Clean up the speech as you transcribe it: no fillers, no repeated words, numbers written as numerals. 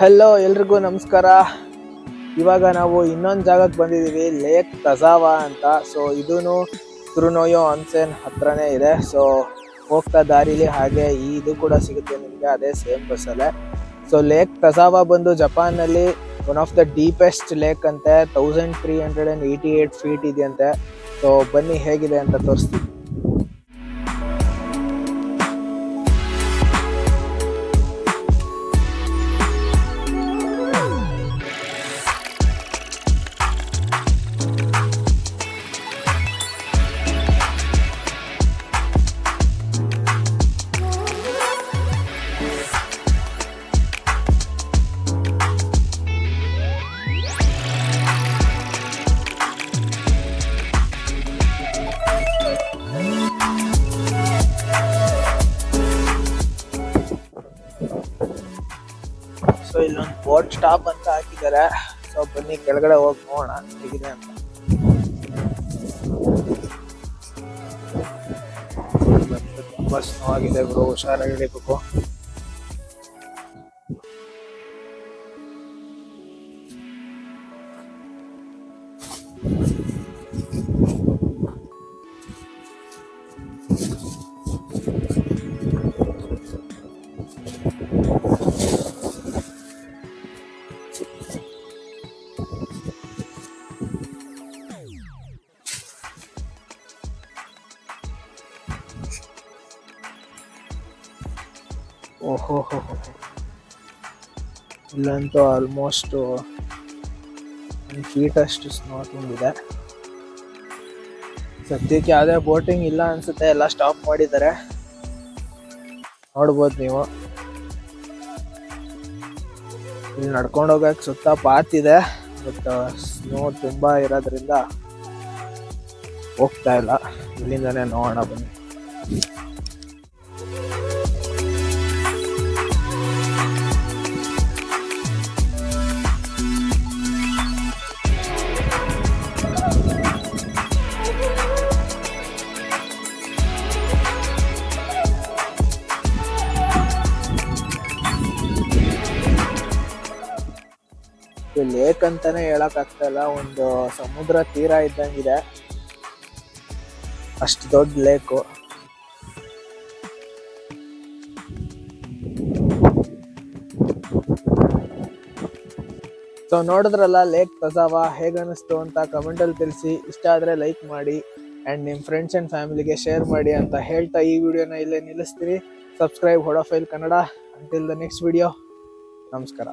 Hello ಎಲ್ರಿಗೂ ನಮಸ್ಕಾರ. ಇವಾಗ ನಾವು ಇನ್ನೊಂದು ಜಾಗಕ್ಕೆ ಬಂದಿದ್ದೀವಿ, ಲೇಕ್ ತಜಾವಾ ಅಂತ. ಸೊ ಇದೂ ತುರುನೋಯೋ ಆನ್ಸೆನ್ ಹತ್ರನೇ ಇದೆ. ಸೊ ಹೋಗ್ತಾ ದಾರಿಲಿ ಹಾಗೆ ಇದು ಕೂಡ ಸಿಗುತ್ತೆ ನಿಮಗೆ, ಅದೇ ಸೇಮ್ ಬಸ್ಸಲ್ಲೇ. ಸೊ ಲೇಕ್ ತಜಾವಾ ಬಂದು ಜಪಾನ್ನಲ್ಲಿ one of the deepest lake ಅಂತೆ. 1388 ಫೀಟ್ ಇದೆಯಂತೆ. ಸೊ ಬನ್ನಿ ಹೇಗಿದೆ ಅಂತ ತೋರಿಸ್ತೀವಿ. ಸೊ ಇಲ್ಲೊಂದು ಬೋಟ್ ಸ್ಟಾಪ್ ಅಂತ ಹಾಕಿದ್ದಾರೆ. ಸೊ ಬನ್ನಿ ಕೆಳಗಡೆ ಹೋಗಿ ನೋಡೋಣ ಹೇಗಿದೆ ಅಂತ. ತುಂಬಾ ಸ್ನೋ ಆಗಿದೆ ಬ್ರೋ, ಹುಷಾರಾಗಿ ಇರಬೇಕು. ಓಹೋ, ಇಲ್ಲಂತೂ ಆಲ್ಮೋಸ್ಟ್ 1 ಫೀಟ್ ಅಷ್ಟು ಸ್ನೋ ತುಂಬಿದೆ. ಸದ್ಯಕ್ಕೆ ಯಾವುದೇ ಬೋಟಿಂಗ್ ಇಲ್ಲ ಅನ್ಸುತ್ತೆ, ಎಲ್ಲ ಸ್ಟಾಪ್ ಮಾಡಿದ್ದಾರೆ. ನೋಡ್ಬೋದು ನೀವು. ಇಲ್ಲಿ ನಡ್ಕೊಂಡು ಹೋಗಕ್ಕೆ ಸುತ್ತ ಪಾತ್ ಇದೆ, ಬಟ್ ಸ್ನೋ ತುಂಬಾ ಇರೋದ್ರಿಂದ ಹೋಗ್ತಾ ಇಲ್ಲ. ಇಲ್ಲಿಂದಾನೇ ನೋಡೋಣ ಬನ್ನಿ. ಲೇಕ್ ಅಂತಾನೆ ಹೇಳಕ್ ಆಗ್ತಾ ಇಲ್ಲ, ಒಂದು ಸಮುದ್ರ ತೀರ ಇದ್ದಂಗಿದೆ, ಅಷ್ಟು ದೊಡ್ಡ ಲೇಕು. ಸೊ ನೋಡಿದ್ರಲ್ಲ ಲೇಕ್ ತಜಾವಾ, ಹೇಗನ್ನಿಸ್ತು ಅಂತ ಕಮೆಂಟ್ ಅಲ್ಲಿ ತಿಳಿಸಿ. ಇಷ್ಟ ಆದ್ರೆ ಲೈಕ್ ಮಾಡಿ ಅಂಡ್ ನಿಮ್ ಫ್ರೆಂಡ್ಸ್ ಅಂಡ್ ಫ್ಯಾಮಿಲಿಗೆ ಶೇರ್ ಮಾಡಿ ಅಂತ ಹೇಳ್ತಾ ಈ ವಿಡಿಯೋನ ಇಲ್ಲೇ ನಿಲ್ಲಿಸ್ತೀವಿ. ಸಬ್ಸ್ಕ್ರೈಬ್ ಹೊಡಫೈಲ್ Kannada. Until the next video, ನಮಸ್ಕಾರ.